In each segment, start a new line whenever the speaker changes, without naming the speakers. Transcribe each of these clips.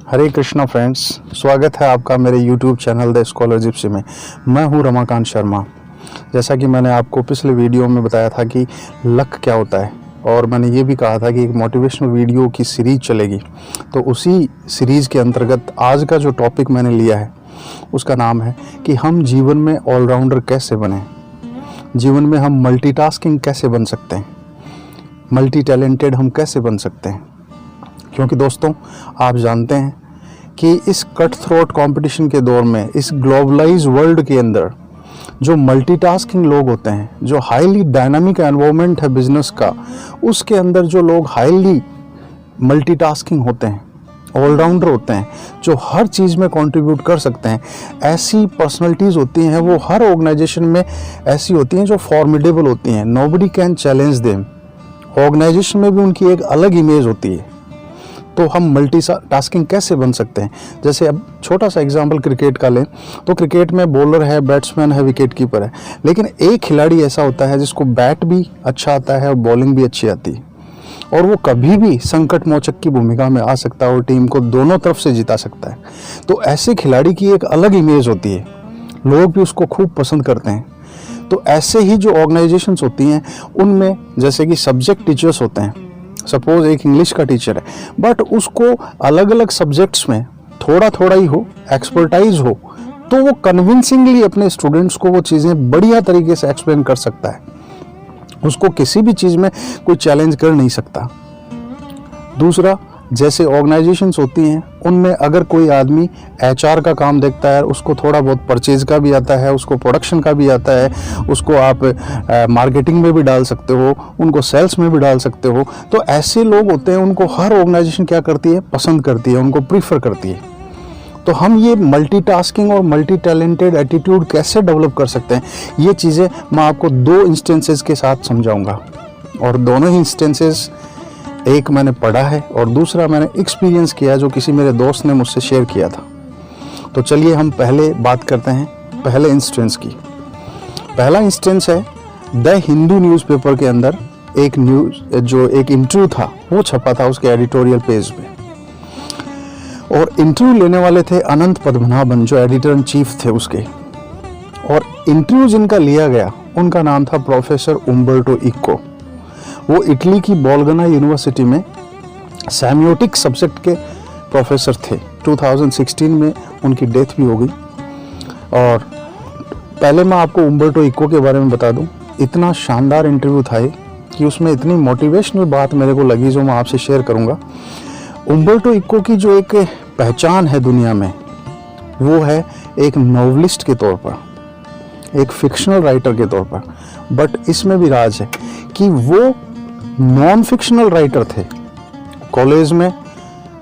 हरे Krishna friends, स्वागत है आपका मेरे YouTube channel the scholar Gypsy में। मैं हूं रमाकांत शर्मा। जैसा कि मैंने आपको पिछले वीडियो में बताया था कि लक क्या होता है, और मैंने ये भी कहा था कि एक मोटिवेशनल वीडियो की सीरीज़ चलेगी। तो उसी सीरीज़ के अंतर्गत आज का जो टॉपिक मैंने लिया है उसका नाम है कि हम जीवन में ऑलराउंडर कैसे बने, जीवन में हम मल्टीटास्किंग कैसे बन सकते हैं, मल्टी टैलेंटेड हम कैसे बन सकते हैं। क्योंकि दोस्तों, आप जानते हैं कि इस कट थ्रोट कंपटीशन के दौर में, इस ग्लोबलाइज वर्ल्ड के अंदर जो मल्टीटास्किंग लोग होते हैं, जो हाईली डायनामिक एनवायरनमेंट है बिजनेस का, उसके अंदर जो लोग हाईली मल्टीटास्किंग होते हैं, ऑलराउंडर होते हैं, जो हर चीज़ में कंट्रीब्यूट कर सकते हैं, ऐसी पर्सनैलिटीज़ होती हैं, वो हर ऑर्गेनाइजेशन में ऐसी होती हैं जो फॉर्मिडेबल होती हैं। Nobody can challenge them. Organization में भी उनकी एक अलग इमेज होती है। तो हम मल्टी टास्किंग कैसे बन सकते हैं? जैसे अब छोटा सा एग्जांपल क्रिकेट का लें तो क्रिकेट में बॉलर है, बैट्समैन है, विकेट कीपर है, लेकिन एक खिलाड़ी ऐसा होता है जिसको बैट भी अच्छा आता है और बॉलिंग भी अच्छी आती है, और वो कभी भी संकट मोचक की भूमिका में आ सकता है और टीम को दोनों तरफ से जिता सकता है। तो ऐसे खिलाड़ी की एक अलग इमेज होती है, लोग भी उसको खूब पसंद करते हैं। तो ऐसे ही जो ऑर्गेनाइजेशंस होती हैं उनमें जैसे कि सब्जेक्ट टीचर्स होते हैं, सपोज एक इंग्लिश का टीचर है, बट उसको अलग अलग सब्जेक्ट्स में थोड़ा थोड़ा ही हो एक्सपर्टाइज हो, तो वो कन्विंसिंगली अपने स्टूडेंट्स को वो चीज़ें बढ़िया तरीके से एक्सप्लेन कर सकता है। उसको किसी भी चीज़ में कोई चैलेंज कर नहीं सकता। दूसरा, जैसे ऑर्गेनाइजेशंस होती हैं उनमें अगर कोई आदमी एचआर का काम देखता है, उसको थोड़ा बहुत परचेज का भी आता है, उसको प्रोडक्शन का भी आता है, उसको आप मार्केटिंग में भी डाल सकते हो, उनको सेल्स में भी डाल सकते हो। तो ऐसे लोग होते हैं, उनको हर ऑर्गेनाइजेशन क्या करती है, पसंद करती है, उनको प्रीफर करती है। तो हम ये मल्टीटास्किंग और मल्टी टैलेंटेड एटीट्यूड कैसे डेवलप कर सकते हैं, ये चीज़ें मैं आपको दो इंस्टेंसेस के साथ समझाऊंगा। और दोनों ही इंस्टेंसेस, एक मैंने पढ़ा है और दूसरा मैंने एक्सपीरियंस किया जो किसी मेरे दोस्त ने मुझसे शेयर किया था। तो चलिए हम पहले बात करते हैं पहले इंस्टेंस की। पहला इंस्टेंस है द हिंदू न्यूज़पेपर के अंदर एक इंटरव्यू था, वो छपा था उसके एडिटोरियल पेज पे, और इंटरव्यू लेने वाले थे अनंत पद्मनाभन, जो एडिटर इन चीफ थे उसके। और इंटरव्यू जिनका लिया गया उनका नाम था प्रोफेसर उम्बर्टो इको। वो इटली की बोलगना यूनिवर्सिटी में सेमियोटिक सब्जेक्ट के प्रोफेसर थे। 2016 में उनकी डेथ भी हो गई। और पहले मैं आपको उम्बर्टो इको के बारे में बता दूं, इतना शानदार इंटरव्यू था ये कि उसमें इतनी मोटिवेशनल बात मेरे को लगी जो मैं आपसे शेयर करूंगा। उम्बर्टो इको की जो एक पहचान है दुनिया में, वो है एक नॉवलिस्ट के तौर पर, एक फिक्शनल राइटर के तौर पर। बट इसमें भी राज है कि वो नॉन फिक्शनल राइटर थे। कॉलेज में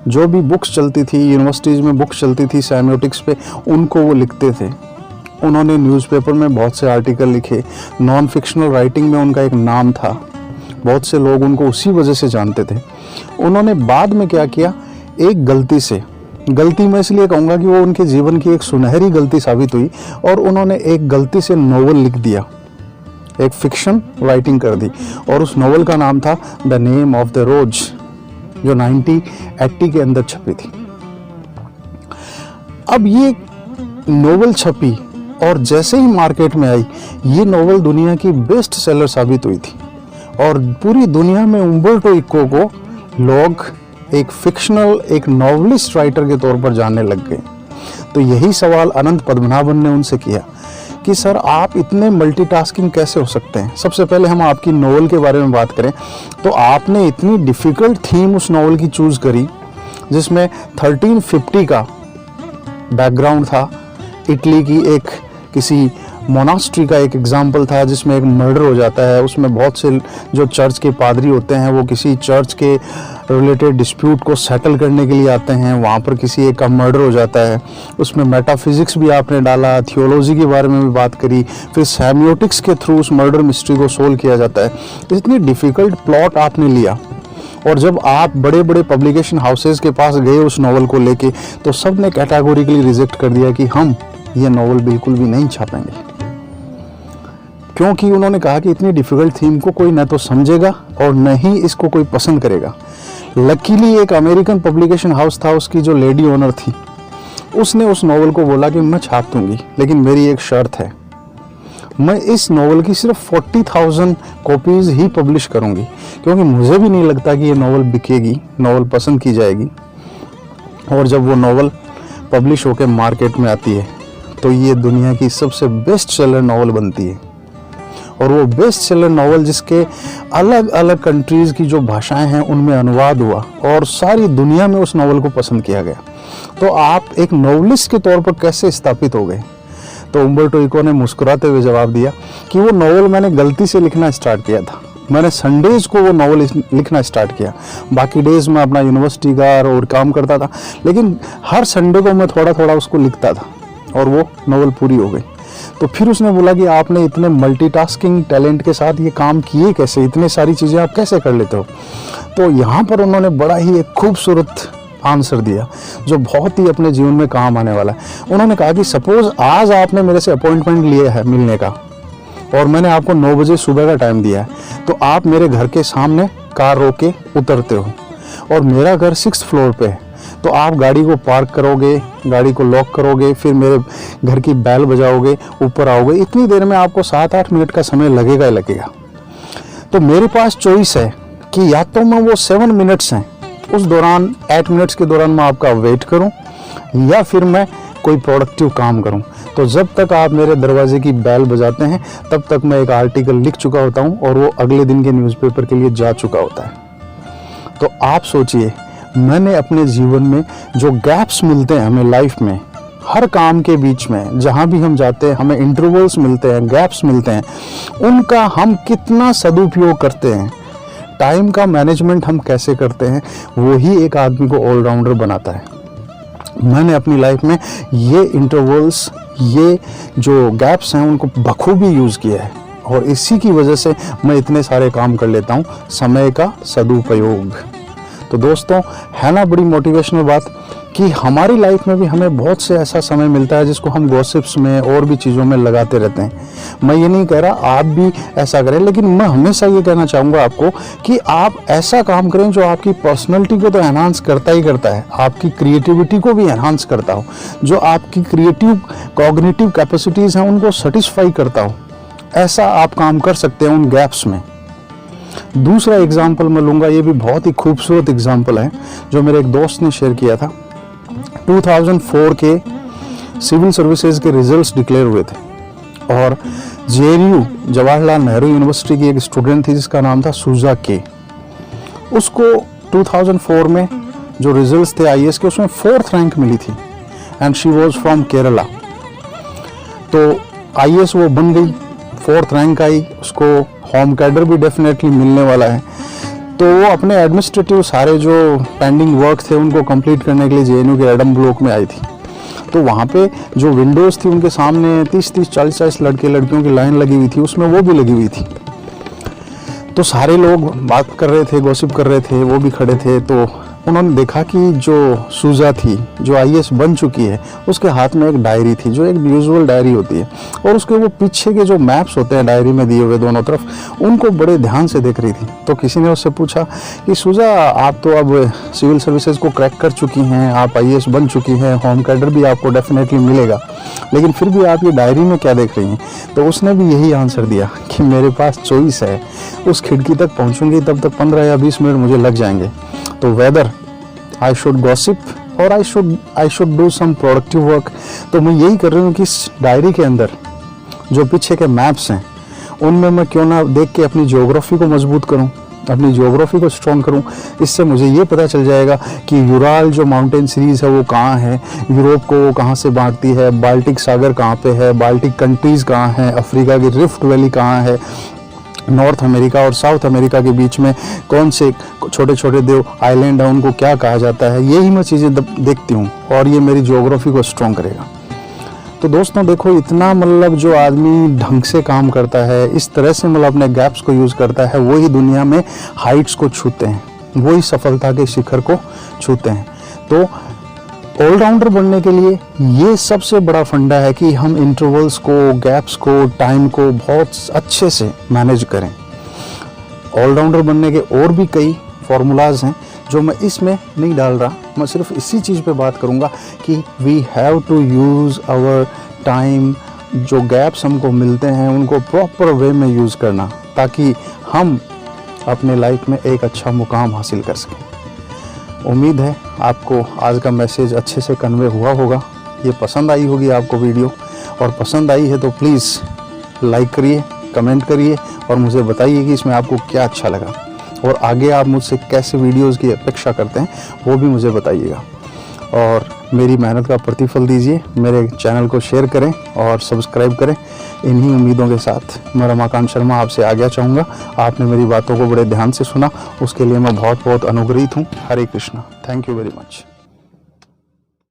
जो भी बुक्स चलती थी, यूनिवर्सिटीज़ में बुक्स चलती थी सेमियोटिक्स पे, उनको वो लिखते थे। उन्होंने न्यूज़पेपर में बहुत से आर्टिकल लिखे, नॉन फिक्शनल राइटिंग में उनका एक नाम था, बहुत से लोग उनको उसी वजह से जानते थे। उन्होंने बाद में क्या किया, एक गलती मैं इसलिए कहूँगा कि वो उनके जीवन की एक सुनहरी गलती साबित हुई, और उन्होंने एक गलती से नोवेल लिख दिया, एक फिक्शन राइटिंग कर दी, और उस नोवेल का नाम था द नेम ऑफ द रोज, जो 1980 के अंदर छपी थी। अब ये नोवेल छपी और जैसे ही मार्केट में आई, ये नोवेल दुनिया की बेस्ट सेलर साबित हुई थी, और पूरी दुनिया में उम्बर्टो इको को लोग एक फिक्शनल, एक नॉवलिस्ट राइटर के तौर पर जानने लग गए। तो यही सवाल अनंत पद्मनाभन ने उनसे किया कि सर, आप इतने मल्टीटास्किंग कैसे हो सकते हैं। सबसे पहले हम आपकी नोवेल के बारे में बात करें तो आपने इतनी डिफ़िकल्ट थीम उस नोवेल की चूज़ करी, जिसमें 1350 का बैकग्राउंड था, इटली की एक किसी मोनास्ट्री का एक एग्जाम्पल था जिसमें एक मर्डर हो जाता है। उसमें बहुत से जो चर्च के पादरी होते हैं वो किसी चर्च के रिलेटेड डिस्प्यूट को सेटल करने के लिए आते हैं, वहाँ पर किसी एक का मर्डर हो जाता है। उसमें मेटाफिजिक्स भी आपने डाला, थियोलॉजी के बारे में भी बात करी, फिर सेमियोटिक्स के थ्रू उस मर्डर मिस्ट्री को सोल्व किया जाता है। इतनी डिफ़िकल्ट प्लॉट आपने लिया, और जब आप बड़े बड़े पब्लिकेशन हाउसेज के पास गए उस नॉवल को लेके, तो सब ने कैटेगोरिकली रिजेक्ट कर दिया कि हम ये नॉवल बिल्कुल भी नहीं छापेंगे, क्योंकि उन्होंने कहा कि इतनी डिफ़िकल्ट थीम को कोई न तो समझेगा और न ही इसको कोई पसंद करेगा। लकीली एक अमेरिकन पब्लिकेशन हाउस था, उसकी जो लेडी ओनर थी, उसने उस नॉवल को बोला कि मैं छाप दूंगी, लेकिन मेरी एक शर्त है, मैं इस नॉवल की सिर्फ 40,000 कॉपीज़ ही पब्लिश करूंगी, क्योंकि मुझे भी नहीं लगता कि ये नॉवल बिकेगी, नॉवल पसंद की जाएगी। और जब वो नॉवल पब्लिश होकर मार्केट में आती है तो ये दुनिया की सबसे बेस्ट सेलर नॉवल बनती है। और वो बेस्ट सेलर नॉवल जिसके अलग अलग कंट्रीज़ की जो भाषाएं हैं उनमें अनुवाद हुआ और सारी दुनिया में उस नॉवल को पसंद किया गया। तो आप एक नॉवलिस्ट के तौर पर कैसे स्थापित हो गए? तो उम्बर्टो इको ने मुस्कुराते हुए जवाब दिया कि वो नॉवल मैंने गलती से लिखना स्टार्ट किया था। मैंने संडेज को वो नॉवल लिखना स्टार्ट किया, बाकी डेज में अपना यूनिवर्सिटी का और काम करता था, लेकिन हर संडे को मैं थोड़ा थोड़ा उसको लिखता था और वो नॉवल पूरी हो गई। तो फिर उसने बोला कि आपने इतने मल्टीटास्किंग टैलेंट के साथ ये काम किए कैसे, इतने सारी चीज़ें आप कैसे कर लेते हो? तो यहाँ पर उन्होंने बड़ा ही एक खूबसूरत आंसर दिया जो बहुत ही अपने जीवन में काम आने वाला है। उन्होंने कहा कि सपोज आज आपने मेरे से अपॉइंटमेंट लिया है मिलने का और मैंने आपको 9 बजे सुबह का टाइम दिया है, तो आप मेरे घर के सामने कार रोक के उतरते हो और मेरा घर 6th फ्लोर पे है, तो आप गाड़ी को पार्क करोगे, गाड़ी को लॉक करोगे, फिर मेरे घर की बेल बजाओगे, ऊपर आओगे, इतनी देर में आपको 7-8 मिनट का समय लगेगा ही लगेगा। तो मेरे पास चॉइस है कि या तो मैं वो 7 मिनट्स हैं उस दौरान 8 मिनट्स के दौरान मैं आपका वेट करूं या फिर मैं कोई प्रोडक्टिव काम करूं। तो जब तक आप मेरे दरवाजे की बेल बजाते हैं तब तक मैं एक आर्टिकल लिख चुका होता हूं और वो अगले दिन के न्यूज़पेपर के लिए जा चुका होता है। तो आप सोचिए, मैंने अपने जीवन में जो गैप्स मिलते हैं हमें लाइफ में, हर काम के बीच में जहाँ भी हम जाते हैं हमें इंटरवल्स मिलते हैं, गैप्स मिलते हैं, उनका हम कितना सदुपयोग करते हैं, टाइम का मैनेजमेंट हम कैसे करते हैं, वो ही एक आदमी को ऑलराउंडर बनाता है। मैंने अपनी लाइफ में ये इंटरवल्स, ये जो गैप्स हैं उनको बखूबी यूज़ किया है और इसी की वजह से मैं इतने सारे काम कर लेता हूँ, समय का सदुपयोग। तो दोस्तों, है ना बड़ी मोटिवेशनल बात कि हमारी लाइफ में भी हमें बहुत से ऐसा समय मिलता है जिसको हम गॉसिप्स में और भी चीज़ों में लगाते रहते हैं। मैं ये नहीं कह रहा आप भी ऐसा करें, लेकिन मैं हमेशा ये कहना चाहूँगा आपको कि आप ऐसा काम करें जो आपकी पर्सनैलिटी को तो एनहांस करता ही करता है, आपकी क्रिएटिविटी को भी एनहांस करता हो, जो आपकी क्रिएटिव कॉग्निटिव कैपेसिटीज़ हैं उनको सेटिस्फाई करता हो। ऐसा आप काम कर सकते हैं उन गैप्स में। दूसरा एग्जाम्पल मैं लूँगा, ये भी बहुत ही खूबसूरत एग्जाम्पल है जो मेरे एक दोस्त ने शेयर किया था। 2004 के सिविल सर्विसेज के रिजल्ट्स डिक्लेयर हुए थे और JNU जवाहरलाल नेहरू यूनिवर्सिटी की एक स्टूडेंट थी जिसका नाम था सूजा के। उसको 2004 में जो रिजल्ट्स थे IAS के उसमें 4th रैंक मिली थी and she was from Kerala. तो IAS वो बन गई, 4th रैंक आई, उसको होम कैडर भी डेफिनेटली मिलने वाला है। तो वो अपने एडमिनिस्ट्रेटिव सारे जो पेंडिंग वर्क थे उनको कंप्लीट करने के लिए JNU के एडम ब्लॉक में आई थी। तो वहाँ पे जो विंडोज़ थी उनके सामने 30-30, 40-40 लड़के लड़कियों की लाइन लगी हुई थी, उसमें वो भी लगी हुई थी। तो सारे लोग बात कर रहे थे, गॉसिप कर रहे थे, वो भी खड़े थे। तो उन्होंने देखा कि जो सूजा थी, जो IAS बन चुकी है, उसके हाथ में एक डायरी थी जो एक यूजुअल डायरी होती है और उसके वो पीछे के जो मैप्स होते हैं डायरी में दिए हुए दोनों तरफ, उनको बड़े ध्यान से देख रही थी। तो किसी ने उससे पूछा कि सूजा, आप तो अब सिविल सर्विसेज को क्रैक कर चुकी हैं, आप IAS बन चुकी हैं, होम कैडर भी आपको डेफिनेटली मिलेगा, लेकिन फिर भी आप ये डायरी में क्या देख रही हैं? तो उसने भी यही आंसर दिया कि मेरे पास चॉइस है, उस खिड़की तक पहुँचूंगी तब तक 15 या 20 मिनट मुझे लग जाएंगे। तो वेदर आई शुड गॉसिप और I should do some productive work. तो मैं यही कर रही हूँ कि इस डायरी के अंदर जो पीछे के मैप्स हैं उनमें मैं क्यों ना देख के अपनी ज्योग्राफी को मजबूत करूँ, अपनी ज्योग्राफी को स्ट्रॉन्ग करूँ। इससे मुझे ये पता चल जाएगा कि यूराल जो माउंटेन सीरीज़ है वो कहाँ है, यूरोप को वो कहाँ से बांटती है, बाल्टिक सागर कहाँ पे है, बाल्टिक कंट्रीज़ कहाँ हैं, अफ्रीका की रिफ्ट वैली कहाँ है, नॉर्थ अमेरिका और साउथ अमेरिका के बीच में कौन से छोटे छोटे देव आइलैंड है, उनको क्या कहा जाता है। यही मैं चीज़ें देखती हूँ और ये मेरी ज्योग्राफी को स्ट्रॉन्ग करेगा। तो दोस्तों देखो, इतना मतलब जो आदमी ढंग से काम करता है, इस तरह से मतलब अपने गैप्स को यूज़ करता है, वही दुनिया में हाइट्स को छूते हैं, वही सफलता के शिखर को छूते हैं। तो ऑलराउंडर बनने के लिए ये सबसे बड़ा फंडा है कि हम इंटरवल्स को, गैप्स को, टाइम को बहुत अच्छे से मैनेज करें। ऑलराउंडर बनने के और भी कई फार्मूलाज हैं जो मैं इसमें नहीं डाल रहा, मैं सिर्फ इसी चीज़ पे बात करूँगा कि we have to use our time. जो गैप्स हमको मिलते हैं उनको प्रॉपर वे में यूज़ करना, ताकि हम अपने लाइफ में एक अच्छा मुकाम हासिल कर सकें। उम्मीद है आपको आज का मैसेज अच्छे से कन्वे हुआ होगा, ये पसंद आई होगी आपको वीडियो, और पसंद आई है तो प्लीज़ लाइक करिए, कमेंट करिए और मुझे बताइए कि इसमें आपको क्या अच्छा लगा, और आगे आप मुझसे कैसे वीडियोस की अपेक्षा करते हैं वो भी मुझे बताइएगा। और मेरी मेहनत का प्रतिफल दीजिए, मेरे चैनल को शेयर करें और सब्सक्राइब करें। इन्हीं उम्मीदों के साथ मैं रमाकांत शर्मा आपसे आज्ञा चाहूँगा। आपने मेरी बातों को बड़े ध्यान से सुना, उसके लिए मैं बहुत बहुत अनुग्रहित हूँ। Hare Krishna. Thank you very much.